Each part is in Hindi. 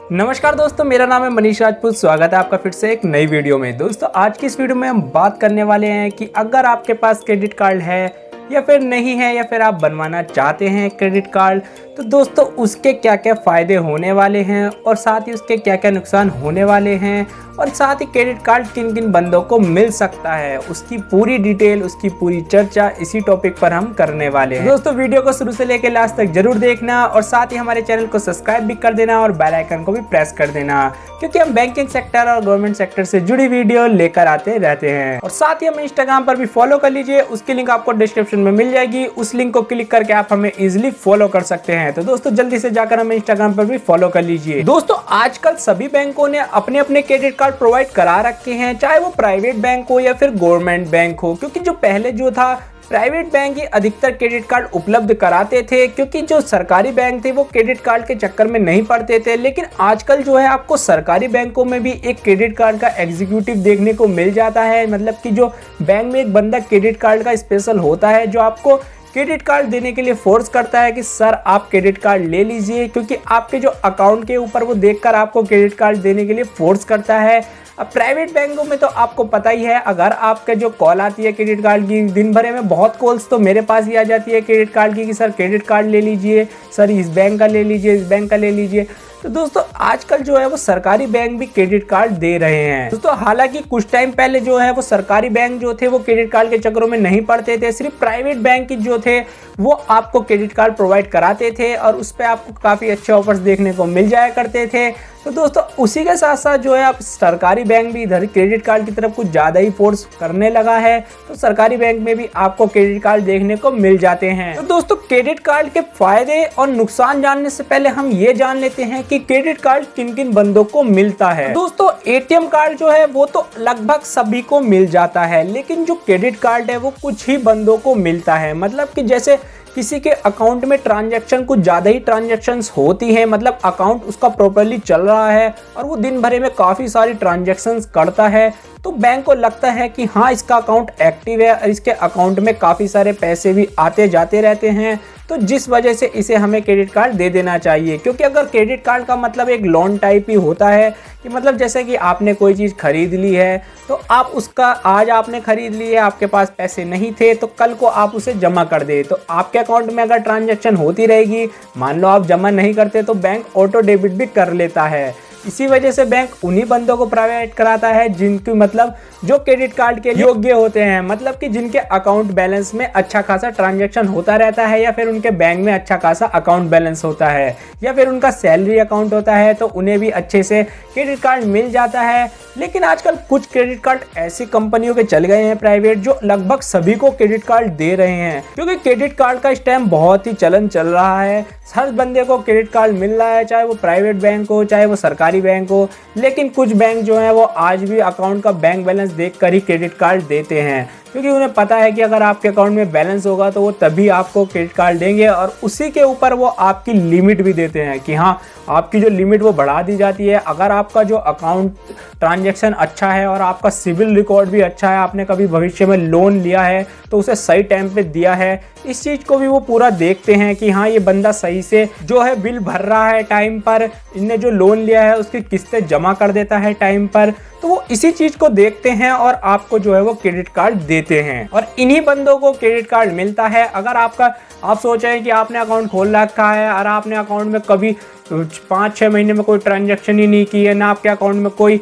नमस्कार दोस्तों, मेरा नाम है मनीष राजपूत। स्वागत है आपका फिर से एक नई वीडियो में। दोस्तों आज की इस वीडियो में हम बात करने वाले हैं कि अगर आपके पास क्रेडिट कार्ड है या फिर नहीं है या फिर आप बनवाना चाहते हैं क्रेडिट कार्ड, तो दोस्तों उसके क्या क्या फ़ायदे होने वाले हैं और साथ ही उसके क्या क्या नुकसान होने वाले हैं और साथ ही क्रेडिट कार्ड किन किन बंदों को मिल सकता है, उसकी पूरी डिटेल, उसकी पूरी चर्चा इसी टॉपिक पर हम करने वाले हैं। दोस्तों वीडियो को शुरू से लेकर लास्ट तक जरूर देखना और साथ ही हमारे चैनल को सब्सक्राइब भी कर देना और बेल आइकन को भी प्रेस कर देना, क्योंकि हम बैंकिंग सेक्टर और गवर्नमेंट सेक्टर से जुड़ी वीडियो लेकर आते रहते हैं। और साथ ही हमें इंस्टाग्राम पर भी फॉलो कर लीजिए, उसकी लिंक आपको डिस्क्रिप्शन में मिल जाएगी। उस लिंक को क्लिक करके आप हमें इजिली फॉलो कर सकते हैं। तो दोस्तों जल्दी से जाकर हमें इंस्टाग्राम पर भी फॉलो कर लीजिए। दोस्तों आजकल सभी बैंकों ने अपने अपने क्रेडिट कार्ड प्रोवाइड करा रखे हैं, चाहे वो प्राइवेट बैंक हो या फिर गवर्नमेंट बैंक हो, क्योंकि जो पहले जो था प्राइवेट बैंक ही अधिकतर क्रेडिट कार्ड उपलब्ध कराते थे, क्योंकि जो सरकारी बैंक थे वो क्रेडिट कार्ड के चक्कर में नहीं पड़ते थे। लेकिन आजकल जो है आपको सरकारी बैंकों में भी एक क्रेडिट कार्ड का एग्जीक्यूटिव देखने को मिल जाता है। मतलब कि जो बैंक में एक बंदा क्रेडिट कार्ड का स्पेशल होता है जो आपको क्रेडिट कार्ड देने के लिए फोर्स करता है कि सर आप क्रेडिट कार्ड ले लीजिए, क्योंकि आपके जो अकाउंट के ऊपर वो देखकर आपको क्रेडिट कार्ड देने के लिए फोर्स करता है। अब प्राइवेट बैंकों में तो आपको पता ही है, अगर आपके जो कॉल आती है क्रेडिट कार्ड की, दिन भर में बहुत कॉल्स तो मेरे पास ही आ जाती है क्रेडिट कार्ड की कि सर क्रेडिट कार्ड ले लीजिए, सर इस बैंक का ले लीजिए, इस बैंक का ले लीजिए। तो दोस्तों आजकल जो है वो सरकारी बैंक भी क्रेडिट कार्ड दे रहे हैं। दोस्तों हालांकि कुछ टाइम पहले जो है वो सरकारी बैंक जो थे वो क्रेडिट कार्ड के चक्करों में नहीं पड़ते थे, सिर्फ प्राइवेट बैंक जो थे वो आपको क्रेडिट कार्ड प्रोवाइड कराते थे और उस पर आपको काफ़ी अच्छे ऑफर्स देखने को मिल जाया करते थे। तो दोस्तों उसी के साथ साथ जो है आप सरकारी बैंक भी इधर क्रेडिट कार्ड की तरफ कुछ ज़्यादा ही फोर्स करने लगा है, तो सरकारी बैंक में भी आपको क्रेडिट कार्ड देखने को मिल जाते हैं। तो दोस्तों क्रेडिट कार्ड के फायदे और नुकसान जानने से पहले हम ये जान लेते हैं कि क्रेडिट कार्ड किन किन बंदों को मिलता है। दोस्तों एटीएम कार्ड जो है वो तो लगभग सभी को मिल जाता है, लेकिन जो क्रेडिट कार्ड है वो कुछ ही बंदों को मिलता है। मतलब कि जैसे किसी के अकाउंट में ट्रांजैक्शन कुछ ज़्यादा ही ट्रांजैक्शंस होती हैं, मतलब अकाउंट उसका प्रॉपर्ली चल रहा है और वो दिन भर में काफ़ी सारी ट्रांजैक्शंस करता है, तो बैंक को लगता है कि हाँ इसका अकाउंट एक्टिव है और इसके अकाउंट में काफ़ी सारे पैसे भी आते जाते रहते हैं, तो जिस वजह से इसे हमें क्रेडिट कार्ड दे देना चाहिए। क्योंकि अगर क्रेडिट कार्ड का मतलब एक लोन टाइप ही होता है कि मतलब जैसे कि आपने कोई चीज़ खरीद ली है, तो आप उसका आज आपने खरीद ली है, आपके पास पैसे नहीं थे, तो कल को आप उसे जमा कर दे, तो आपके अकाउंट में अगर ट्रांजैक्शन होती रहेगी, मान लो आप जमा नहीं करते तो बैंक ऑटो डेबिट भी कर लेता है। इसी वजह से बैंक उन्हीं बंदों को प्रोवाइड कराता है जिनकी मतलब जो क्रेडिट कार्ड के योग्य होते हैं, मतलब कि जिनके अकाउंट बैलेंस में अच्छा खासा ट्रांजैक्शन होता रहता है या फिर उनके बैंक में अच्छा खासा अकाउंट बैलेंस होता है या फिर उनका सैलरी अकाउंट होता है, तो उन्हें भी अच्छे से क्रेडिट कार्ड मिल जाता है। लेकिन आजकल कुछ क्रेडिट कार्ड ऐसी कंपनियों के चल गए हैं प्राइवेट जो लगभग सभी को क्रेडिट कार्ड दे रहे हैं, क्योंकि क्रेडिट कार्ड का इस टाइम बहुत ही चलन चल रहा है। हर बंदे को क्रेडिट कार्ड मिल रहा है, चाहे वो प्राइवेट बैंक हो चाहे वो सरकारी बैंक हो। लेकिन कुछ बैंक जो है वो आज भी अकाउंट का बैंक बैलेंस देखकर ही क्रेडिट कार्ड देते हैं, क्योंकि उन्हें पता है कि अगर आपके अकाउंट में बैलेंस होगा तो वो तभी आपको क्रेडिट कार्ड देंगे और उसी के ऊपर वो आपकी लिमिट भी देते हैं कि हाँ आपकी जो लिमिट वो बढ़ा दी जाती है। अगर आपका जो अकाउंट ट्रांजैक्शन अच्छा है और आपका सिविल रिकॉर्ड भी अच्छा है, आपने कभी भविष्य में लोन लिया है तो उसे सही टाइम पे दिया है, इस चीज़ को भी वो पूरा देखते हैं कि हाँ ये बंदा सही से जो है बिल भर रहा है टाइम पर, इनने जो लोन लिया है उसकी किस्तें जमा कर देता है टाइम पर, तो वो इसी चीज़ को देखते हैं और आपको जो है वो क्रेडिट कार्ड देते हैं और इन्हीं बंदों को क्रेडिट कार्ड मिलता है। अगर आप सोच रहे हैं कि आपने अकाउंट खोल रखा है और आपने अकाउंट में कभी 5-6 महीने में कोई ट्रांजैक्शन ही नहीं की है, ना आपके अकाउंट में कोई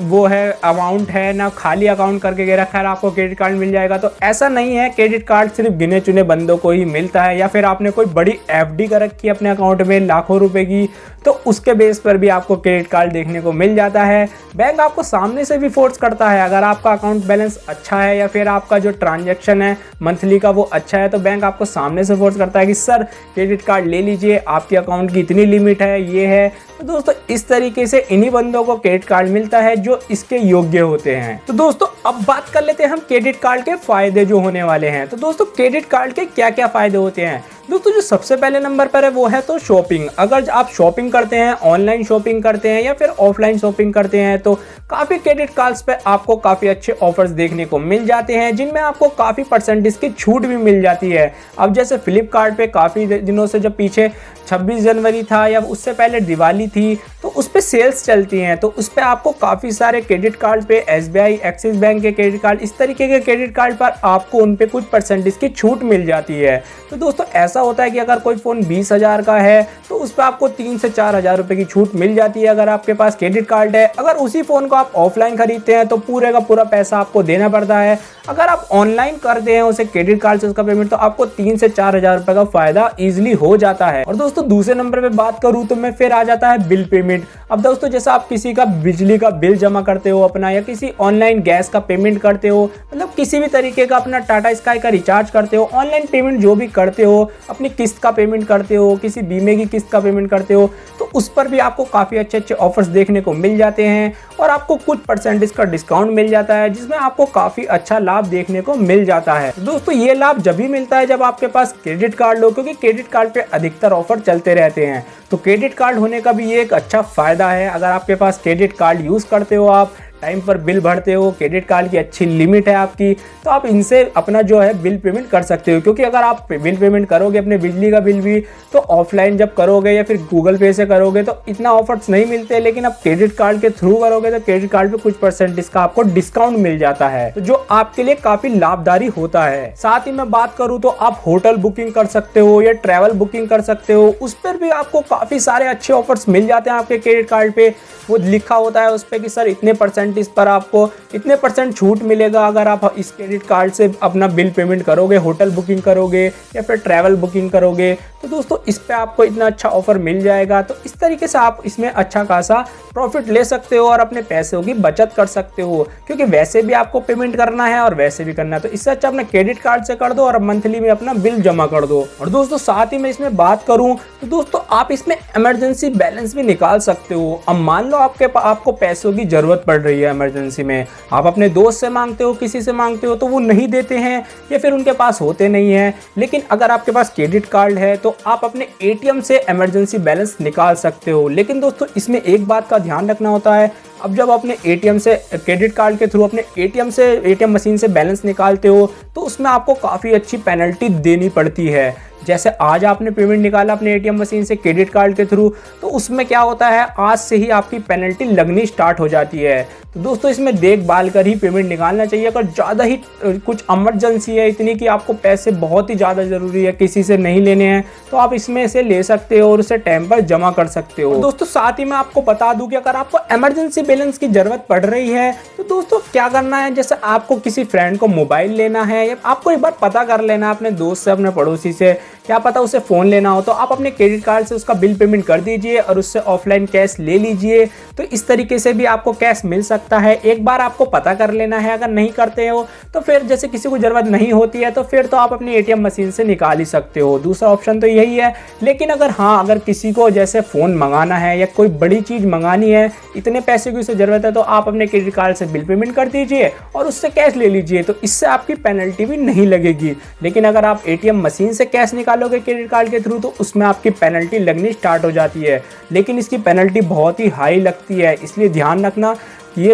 वो है अमाउंट है, ना खाली अकाउंट करके गे रखा है, आपको क्रेडिट कार्ड मिल जाएगा, तो ऐसा नहीं है। क्रेडिट कार्ड सिर्फ गिने चुने बंदों को ही मिलता है। या फिर आपने कोई बड़ी एफडी कर रखी है अपने अकाउंट में लाखों रुपए की, तो उसके बेस पर भी आपको क्रेडिट कार्ड देखने को मिल जाता है। बैंक आपको सामने से भी फोर्स करता है, अगर आपका अकाउंट बैलेंस अच्छा है या फिर आपका जो ट्रांजैक्शन है मंथली का वो अच्छा है, तो बैंक आपको सामने से फोर्स करता है कि सर क्रेडिट कार्ड ले लीजिए, आपके अकाउंट की इतनी लिमिट है, ये है। तो दोस्तों इस तरीके से इन्हीं बंदों को क्रेडिट कार्ड मिलता है जो इसके योग्य होते हैं। तो दोस्तों अब बात कर लेते हैं हम क्रेडिट कार्ड के फायदे जो होने वाले हैं। तो दोस्तों क्रेडिट कार्ड के क्या क्या फायदे होते हैं। दोस्तों जो सबसे पहले नंबर पर है वो है तो शॉपिंग। अगर आप शॉपिंग करते हैं, ऑनलाइन शॉपिंग करते हैं या फिर ऑफलाइन शॉपिंग करते हैं, तो काफ़ी क्रेडिट कार्ड्स पे आपको काफ़ी अच्छे ऑफर्स देखने को मिल जाते हैं, जिनमें आपको काफ़ी परसेंटेज की छूट भी मिल जाती है। अब जैसे फ्लिपकार्ट पे काफ़ी दिनों से जब पीछे 26 जनवरी था या उससे पहले दिवाली थी, तो उस पर सेल्स चलती हैं, तो उस पर आपको काफ़ी सारे क्रेडिट कार्ड पे SBI, एक्सिस बैंक के क्रेडिट कार्ड, इस तरीके के क्रेडिट कार्ड पर आपको उन पे कुछ परसेंटेज की छूट मिल जाती है। तो दोस्तों ऐसा होता है कि अगर कोई फ़ोन 20,000 का है तो उस पर आपको 3 से 4,000 रुपये की छूट मिल जाती है अगर आपके पास क्रेडिट कार्ड है। अगर उसी फ़ोन को आप ऑफलाइन खरीदते हैं तो पूरे का पूरा पैसा आपको देना पड़ता है। अगर आप ऑनलाइन करते हैं उसे क्रेडिट कार्ड से उसका पेमेंट, तो आपको 3 से 4,000 रुपये का फायदा ईजिली हो जाता है। और दोस्तों दूसरे नंबर पे बात करूं तो मैं फिर आ जाता है बिल पेमेंट। अब दोस्तों जैसा आप किसी का बिजली का बिल जमा करते हो अपना, या किसी ऑनलाइन गैस का पेमेंट करते हो, मतलब किसी भी तरीके का अपना टाटा स्काई का रिचार्ज करते हो, ऑनलाइन पेमेंट जो भी करते हो, अपनी किस्त का पेमेंट करते हो, किसी बीमे की किस्त का पेमेंट करते हो, तो उस पर भी आपको काफ़ी अच्छे अच्छे ऑफर्स देखने को मिल जाते हैं और आपको कुछ परसेंटेज का डिस्काउंट मिल जाता है, जिसमें आपको काफ़ी अच्छा लाभ देखने को मिल जाता है। दोस्तों ये लाभ जब भी मिलता है जब आपके पास क्रेडिट कार्ड हो, क्योंकि क्रेडिट कार्ड पे अधिकतर ऑफर चलते रहते हैं। तो क्रेडिट कार्ड होने का भी ये एक अच्छा फ़ायदा है। अगर आपके पास क्रेडिट कार्ड यूज़ करते हो, आप टाइम पर बिल भरते हो, क्रेडिट कार्ड की अच्छी लिमिट है आपकी, तो आप इनसे अपना जो है बिल पेमेंट कर सकते हो। क्योंकि अगर आप बिल पेमेंट करोगे अपने बिजली का बिल भी, तो ऑफलाइन जब करोगे या फिर गूगल पे से करोगे तो इतना ऑफर्स नहीं मिलते, लेकिन आप क्रेडिट कार्ड के थ्रू करोगे तो क्रेडिट कार्ड पे कुछ परसेंटेज का आपको डिस्काउंट मिल जाता है, तो जो आपके लिए काफ़ी लाभदायी होता है। साथ ही मैं बात करूँ तो आप होटल बुकिंग कर सकते हो या ट्रैवल बुकिंग कर सकते हो, उस पर भी आपको काफ़ी सारे अच्छे ऑफर्स मिल जाते हैं आपके क्रेडिट कार्ड पे। वो लिखा होता है उस पर कि सर इतने परसेंटेज पर आपको इतने % छूट मिलेगा अगर आप इस क्रेडिट कार्ड से अपना बिल पेमेंट करोगे, होटल बुकिंग करोगे या फिर ट्रैवल बुकिंग करोगे। तो दोस्तों इस पे आपको इतना अच्छा ऑफर मिल जाएगा, तो इस तरीके से आप इसमें अच्छा खासा प्रॉफिट ले सकते हो और अपने पैसों की बचत कर सकते हो, क्योंकि वैसे भी आपको पेमेंट करना है और वैसे भी करना है। तो इससे अच्छा अपने क्रेडिट कार्ड से कर दो और मंथली में अपना बिल जमा कर दो। और दोस्तों साथ ही मैं इसमें बात करूं तो दोस्तों आप इसमें इमरजेंसी बैलेंस भी निकाल सकते हो। अब मान लो आपको पैसों की जरूरत पड़ रही है इमरजेंसी में, आप अपने दोस्त से मांगते हो, किसी से मांगते हो, तो वो नहीं देते हैं या फिर उनके पास होते नहीं हैं। लेकिन अगर आपके पास क्रेडिट कार्ड है तो आप अपने ATM से इमरजेंसी बैलेंस निकाल सकते हो। लेकिन दोस्तों इसमें एक बात का ध्यान रखना होता है, अब जब अपने ATM से क्रेडिट कार्ड के थ्रू अपने ATM मशीन से बैलेंस निकालते हो तो उसमें आपको काफ़ी अच्छी पेनल्टी देनी पड़ती है। जैसे आज आपने पेमेंट निकाला अपने ATM मशीन से क्रेडिट कार्ड के थ्रू, तो उसमें क्या होता है आज से ही आपकी पेनल्टी लगनी स्टार्ट हो जाती है। तो दोस्तों इसमें देखभाल कर ही पेमेंट निकालना चाहिए। अगर ज़्यादा ही कुछ इमरजेंसी है इतनी कि आपको पैसे बहुत ही ज़्यादा ज़रूरी है, किसी से नहीं लेने हैं, तो आप इसमें से ले सकते हो और उसे टाइम पर जमा कर सकते हो। दोस्तों साथ ही मैं आपको बता दूं कि अगर आपको इमरजेंसी बैलेंस की ज़रूरत पड़ रही है तो दोस्तों क्या करना है, जैसे आपको किसी फ्रेंड को मोबाइल लेना है या आपको एक बार पता कर लेना है अपने दोस्त से, अपने पड़ोसी से, क्या पता उसे फ़ोन लेना हो, तो आप अपने क्रेडिट कार्ड से उसका बिल पेमेंट कर दीजिए और उससे ऑफलाइन कैश ले लीजिए। तो इस तरीके से भी आपको कैश मिल सकता है। एक बार आपको पता कर लेना है, अगर नहीं करते हो तो फिर जैसे किसी को ज़रूरत नहीं होती है तो फिर तो आप अपनी ATM मशीन से निकाल ही सकते हो। दूसरा ऑप्शन तो यही है। लेकिन अगर किसी को जैसे फ़ोन मंगाना है या कोई बड़ी चीज़ मंगानी है, इतने पैसे की उसे ज़रूरत है, तो आप अपने क्रेडिट कार्ड से बिल पेमेंट कर दीजिए और उससे कैश ले लीजिए, तो इससे आपकी पेनल्टी भी नहीं लगेगी। लेकिन अगर आप ATM मशीन से कैश निकालोगे क्रेडिट कार्ड के थ्रू तो उसमें आपकी पेनल्टी लगनी स्टार्ट हो जाती है। लेकिन इसकी पेनल्टी बहुत ही हाई लगती है, इसलिए ध्यान रखना ये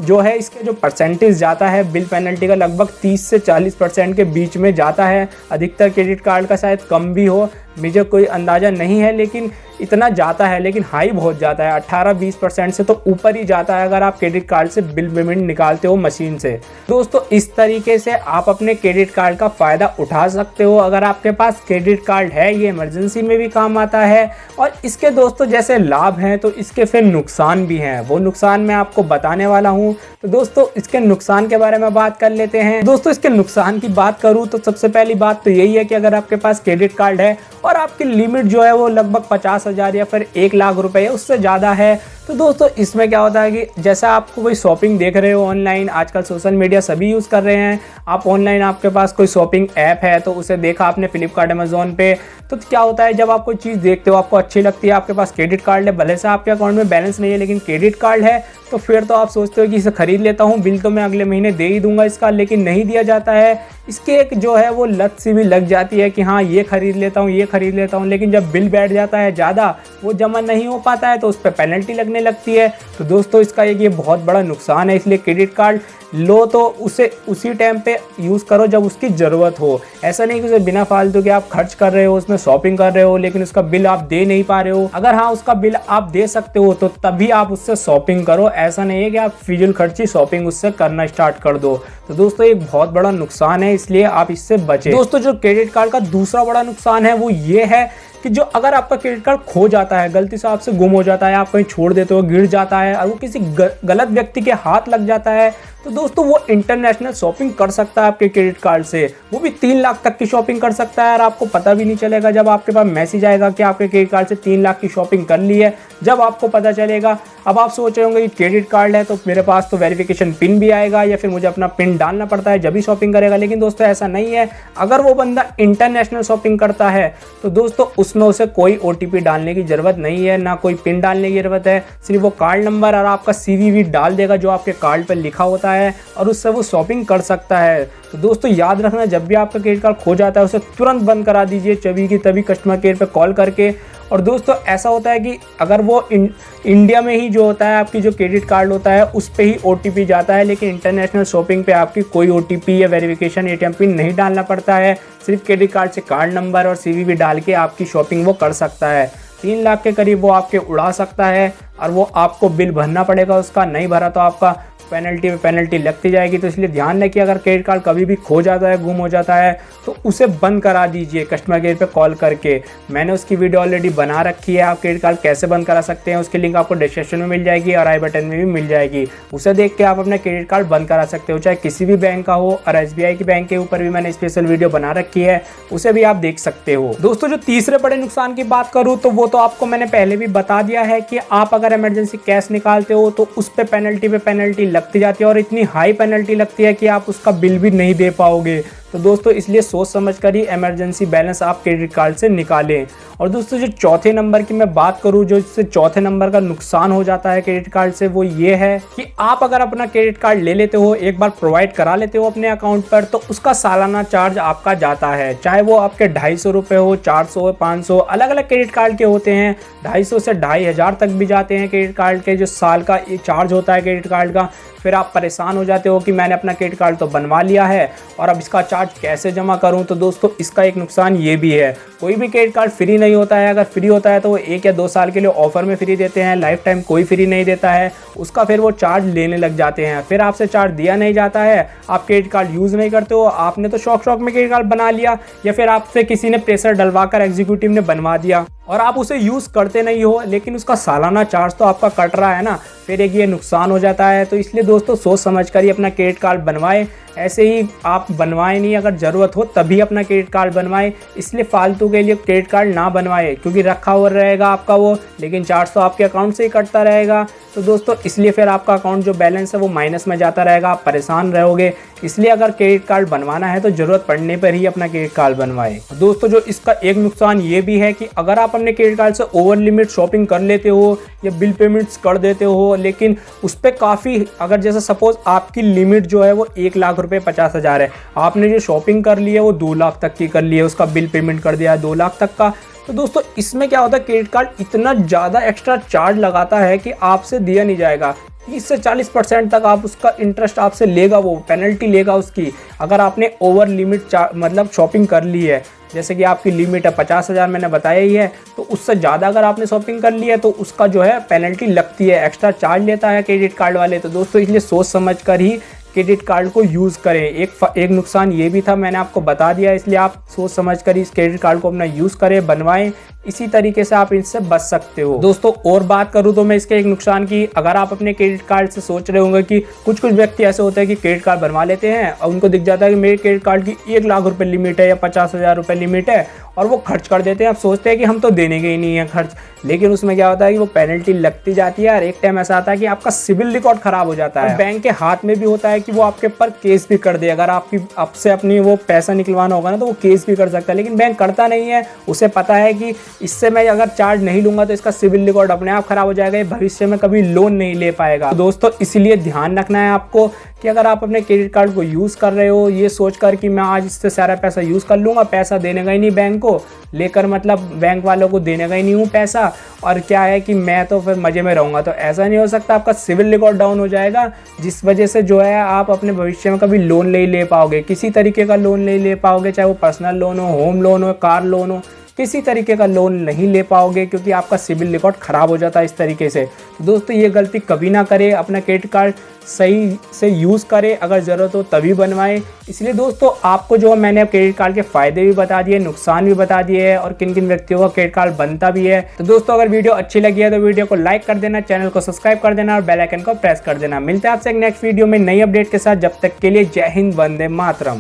जो है इसके जो परसेंटेज जाता है बिल पेनल्टी का लगभग 30 से 40% के बीच में जाता है। अधिकतर क्रेडिट कार्ड का शायद कम भी हो, मुझे कोई अंदाज़ा नहीं है, लेकिन इतना जाता है। लेकिन हाई बहुत जाता है, 18-20% से तो ऊपर ही जाता है अगर आप क्रेडिट कार्ड से बिल पेमेंट निकालते हो मशीन से। दोस्तों इस तरीके से आप अपने क्रेडिट कार्ड का फ़ायदा उठा सकते हो। अगर आपके पास क्रेडिट कार्ड है, ये इमरजेंसी में भी काम आता है। और इसके दोस्तों जैसे लाभ हैं तो इसके फिर नुकसान भी हैं, वो नुकसान मैं आपको बताने वाला हूँ। तो दोस्तों इसके नुकसान के बारे में बात कर लेते हैं। दोस्तों इसके नुकसान की बात करूँ तो सबसे पहली बात तो यही है कि अगर आपके पास क्रेडिट कार्ड है और आपकी लिमिट जो है वो लगभग 50,000 या फिर 1 लाख रुपए है, उससे ज़्यादा है, तो दोस्तों इसमें क्या होता है कि जैसा आपको कोई शॉपिंग देख रहे हो ऑनलाइन, आजकल सोशल मीडिया सभी यूज़ कर रहे हैं, आप ऑनलाइन आपके पास कोई शॉपिंग ऐप है तो उसे देखा आपने फ्लिपकार्ट अमेजोन पे, तो क्या होता है जब आप कोई चीज़ देखते हो आपको अच्छी लगती है, आपके पास क्रेडिट कार्ड है, भले से आपके अकाउंट में बैलेंस नहीं है लेकिन क्रेडिट कार्ड है, तो फिर तो आप सोचते हो कि इसे खरीद लेता हूँ, बिल तो मैं अगले महीने दे ही दूंगा इसका, लेकिन नहीं दिया जाता है। इसके एक जो है वो लत सी भी लग जाती है कि हाँ ये खरीद लेता हूँ, ये खरीद लेता हूँ, लेकिन जब बिल बैठ जाता है ज़्यादा, वो जमा नहीं हो पाता है तो उस पर पेनल्टी लगने लगती है। तो दोस्तों इसका एक ये बहुत बड़ा नुकसान है, इसलिए क्रेडिट कार्ड लो तो उसे उसी टाइम पे यूज़ करो जब उसकी ज़रूरत हो। ऐसा नहीं कि उसे बिना फालतू के आप खर्च कर रहे हो, उसमें शॉपिंग कर रहे हो लेकिन उसका बिल आप दे नहीं पा रहे हो। अगर हाँ उसका बिल आप दे सकते हो तो तभी आप उससे शॉपिंग करो, ऐसा नहीं है कि आप फिजूल खर्ची शॉपिंग उससे करना स्टार्ट कर दो। तो दोस्तों एक बहुत बड़ा नुकसान है, इसलिए आप इससे बचें। दोस्तों जो क्रेडिट कार्ड का दूसरा बड़ा नुकसान है वो ये है कि जो अगर आपका क्रेडिट कार्ड खो जाता है, गलती से आपसे गुम हो जाता है, आप कहीं छोड़ देते हो, गिर जाता है और वो किसी गलत व्यक्ति के हाथ लग जाता है, तो दोस्तों वो इंटरनेशनल शॉपिंग कर सकता है आपके क्रेडिट कार्ड से, वो भी 3 लाख तक की शॉपिंग कर सकता है और आपको पता भी नहीं चलेगा। जब आपके पास मैसेज आएगा कि आपके क्रेडिट कार्ड से 3 लाख की शॉपिंग कर ली है, जब आपको पता चलेगा। अब आप सोच रहे होंगे कि क्रेडिट कार्ड है तो मेरे पास तो वेरिफिकेशन पिन भी आएगा या फिर मुझे अपना पिन डालना पड़ता है जब भी शॉपिंग करेगा, लेकिन दोस्तों ऐसा नहीं है। अगर वो बंदा इंटरनेशनल शॉपिंग करता है तो दोस्तों उसमें उसे कोई OTP डालने की ज़रूरत नहीं है, ना कोई पिन डालने की ज़रूरत है, सिर्फ वो कार्ड नंबर और आपका CVV डाल देगा जो आपके कार्ड पर लिखा होता है और उससे वो शॉपिंग कर सकता है। तो दोस्तों याद रखना, जब भी आपका क्रेडिट कार्ड खो जाता है उसे तुरंत बंद करा दीजिए, तभी की तभी कस्टमर केयर पे कॉल करके। और दोस्तों ऐसा होता है कि अगर वो इंडिया में ही जो होता है आपकी जो क्रेडिट कार्ड होता है उस पर ही OTP जाता है, लेकिन इंटरनेशनल शॉपिंग पे आपकी कोई OTP या वेरिफिकेशन ATM पिन नहीं डालना पड़ता है, सिर्फ क्रेडिट कार्ड से कार्ड नंबर और CVV डाल के आपकी शॉपिंग वो कर सकता है। 3 लाख के करीब वो आपके उड़ा सकता है और वो आपको बिल भरना पड़ेगा उसका, नहीं भरा तो आपका पेनल्टी पे पेनल्टी लगती जाएगी। तो इसलिए ध्यान रखिए अगर क्रेडिट कार्ड कभी भी खो जाता है, गुम हो जाता है, तो उसे बंद करा दीजिए कस्टमर केयर पे कॉल करके। मैंने उसकी वीडियो ऑलरेडी बना रखी है, आप क्रेडिट कार्ड कैसे बंद करा सकते हैं उसकी लिंक आपको डिस्क्रिप्शन में मिल जाएगी और आई बटन में भी मिल जाएगी, उसे देख के आप अपना क्रेडिट कार्ड बंद करा सकते हो, चाहे किसी भी बैंक का हो। और SBI की बैंक के ऊपर भी मैंने स्पेशल वीडियो बना रखी है, उसे भी आप देख सकते हो। दोस्तों जो तीसरे बड़े नुकसान की बात करूँ तो वो तो आपको मैंने पहले भी बता दिया है कि आप अगर इमरजेंसी कैश निकालते हो तो उस पर पेनल्टी पे पेनल्टी लगती जाती है और इतनी हाई पेनल्टी लगती है कि आप उसका बिल भी नहीं दे पाओगे। तो दोस्तों इसलिए सोच समझ कर ही इमरजेंसी बैलेंस आप क्रेडिट कार्ड से निकालें। और दोस्तों जो चौथे नंबर की मैं बात करूं, जो इससे चौथे नंबर का नुकसान हो जाता है क्रेडिट कार्ड से, वो ये है कि आप अगर अपना क्रेडिट कार्ड ले लेते हो, एक बार प्रोवाइड करा लेते हो अपने अकाउंट पर, तो उसका सालाना चार्ज आपका जाता है, चाहे वो आपके 250 रुपये हो, 400, 500, अलग अलग क्रेडिट कार्ड के होते हैं, 250 से 2500 तक भी जाते हैं क्रेडिट कार्ड के जो साल का चार्ज होता है क्रेडिट कार्ड का। फिर आप परेशान हो जाते हो कि मैंने अपना क्रेडिट कार्ड तो बनवा लिया है और अब इसका चार्ज कैसे जमा करूं। तो दोस्तों इसका एक नुकसान ये भी है, कोई भी क्रेडिट कार्ड फ्री नहीं होता है, अगर फ्री होता है तो वो 1 या 2 साल के लिए ऑफर में फ्री देते हैं, लाइफ टाइम कोई फ्री नहीं देता है, उसका फिर वो चार्ज लेने लग जाते हैं। फिर आपसे चार्ज दिया नहीं जाता है, आप क्रेडिट कार्ड यूज़ नहीं करते हो, आपने तो शौक में क्रेडिट कार्ड बना लिया या फिर आपसे किसी ने प्रेशर डलवा कर एग्जीक्यूटिव ने बनवा दिया और आप उसे यूज़ करते नहीं हो, लेकिन उसका सालाना चार्ज तो आपका कट रहा है ना, फिर एक ये नुकसान हो जाता है। तो इसलिए दोस्तों सोच समझ कर ही अपना क्रेडिट कार्ड बनवाएं, ऐसे ही आप बनवाएं नहीं, अगर ज़रूरत हो तभी अपना क्रेडिट कार्ड बनवाएं, इसलिए फालतू के लिए क्रेडिट कार्ड ना बनवाएं, क्योंकि रखा हुआ रहेगा आपका वो, लेकिन चार्ज तो आपके अकाउंट से ही कटता रहेगा। तो दोस्तों इसलिए फिर आपका अकाउंट जो बैलेंस है वो माइनस में जाता रहेगा, आप परेशान रहोगे। इसलिए अगर क्रेडिट कार्ड बनवाना है तो ज़रूरत पड़ने पर ही अपना क्रेडिट कार्ड बनवाएं। दोस्तों जो इसका एक नुकसान ये भी है कि अगर आप अपने क्रेडिट कार्ड से ओवर लिमिट शॉपिंग कर लेते हो या बिल पेमेंट्स कर देते हो, लेकिन उस पर काफ़ी, अगर जैसे सपोज आपकी लिमिट जो है वो 1,50,000 है, आपने जो शॉपिंग कर ली है वो 2 लाख तक की कर ली है, उसका बिल पेमेंट कर दिया है 2 लाख तक का, तो दोस्तों इसमें क्या होता है, क्रेडिट कार्ड इतना ज़्यादा एक्स्ट्रा चार्ज लगाता है कि आपसे दिया नहीं जाएगा। 30 से 40% तक आप उसका इंटरेस्ट आपसे लेगा, वो पेनल्टी लेगा उसकी, अगर आपने ओवर लिमिट मतलब शॉपिंग कर ली है। जैसे कि आपकी लिमिट है 50,000 मैंने बताया ही है, तो उससे ज़्यादा अगर आपने शॉपिंग कर ली है तो उसका जो है पेनल्टी लगती है, एक्स्ट्रा चार्ज लेता है क्रेडिट कार्ड वाले। तो दोस्तों इसलिए सोच समझ कर ही क्रेडिट कार्ड को यूज़ करें। एक नुकसान ये भी था, मैंने आपको बता दिया, इसलिए आप सोच समझ कर इस क्रेडिट कार्ड को अपना यूज़ करें, बनवाएं, इसी तरीके से आप इनसे बच सकते हो। दोस्तों और बात करूं तो मैं इसके एक नुकसान की, अगर आप अपने क्रेडिट कार्ड से सोच रहे होंगे कि कुछ व्यक्ति ऐसे होते हैं कि क्रेडिट कार्ड बनवा लेते हैं और उनको दिख जाता है कि मेरे क्रेडिट कार्ड की 1 लाख रुपए लिमिट है या 50,000 रुपए लिमिट है और वो खर्च कर देते हैं। अब सोचते हैं कि हम तो देने के ही नहीं है खर्च, लेकिन उसमें क्या होता है कि वो पेनल्टी लगती जाती है और एक टाइम ऐसा आता है कि आपका सिविल रिकॉर्ड खराब हो जाता है। बैंक के हाथ में भी होता है कि वो आपके ऊपर केस भी कर दे, अगर आपसे अपनी वो पैसा निकलवाना होगा ना तो वो केस भी कर सकता है, लेकिन बैंक करता नहीं है। उसे पता है कि इससे मैं अगर चार्ज नहीं लूंगा तो इसका सिविल रिकॉर्ड अपने आप खराब हो जाएगा, भविष्य में कभी लोन नहीं ले पाएगा। तो दोस्तों इसलिए ध्यान रखना है आपको कि अगर आप अपने क्रेडिट कार्ड को यूज़ कर रहे हो ये सोचकर कि मैं आज इससे सारा पैसा यूज़ कर लूँगा, पैसा देने का ही नहीं बैंक को लेकर, मतलब बैंक वालों को देने का ही नहीं हूँ पैसा, और क्या है कि मैं तो फिर मज़े में रहूँगा, तो ऐसा नहीं हो सकता। आपका सिविल रिकॉर्ड डाउन हो जाएगा, जिस वजह से जो है आप अपने भविष्य में कभी लोन नहीं ले पाओगे, किसी तरीके का लोन नहीं ले पाओगे, चाहे वो पर्सनल लोन हो, होम लोन हो, कार लोन हो, किसी तरीके का लोन नहीं ले पाओगे क्योंकि आपका सिविल रिकॉर्ड ख़राब हो जाता है इस तरीके से। तो दोस्तों ये गलती कभी ना करें, अपना क्रेडिट कार्ड सही से यूज़ करें, अगर ज़रूरत हो तभी बनवाएं। इसलिए दोस्तों आपको जो मैंने क्रेडिट कार्ड के फ़ायदे भी बता दिए, नुकसान भी बता दिए हैं और किन किन व्यक्तियों का क्रेडिट कार्ड बनता भी है। तो दोस्तों अगर वीडियो अच्छी लगी है तो वीडियो को लाइक कर देना, चैनल को सब्सक्राइब कर देना और बेल आइकन को प्रेस कर देना। मिलते हैं आपसे एक नेक्स्ट वीडियो में नई अपडेट के साथ, जब तक के लिए जय हिंद, वंदे मातरम।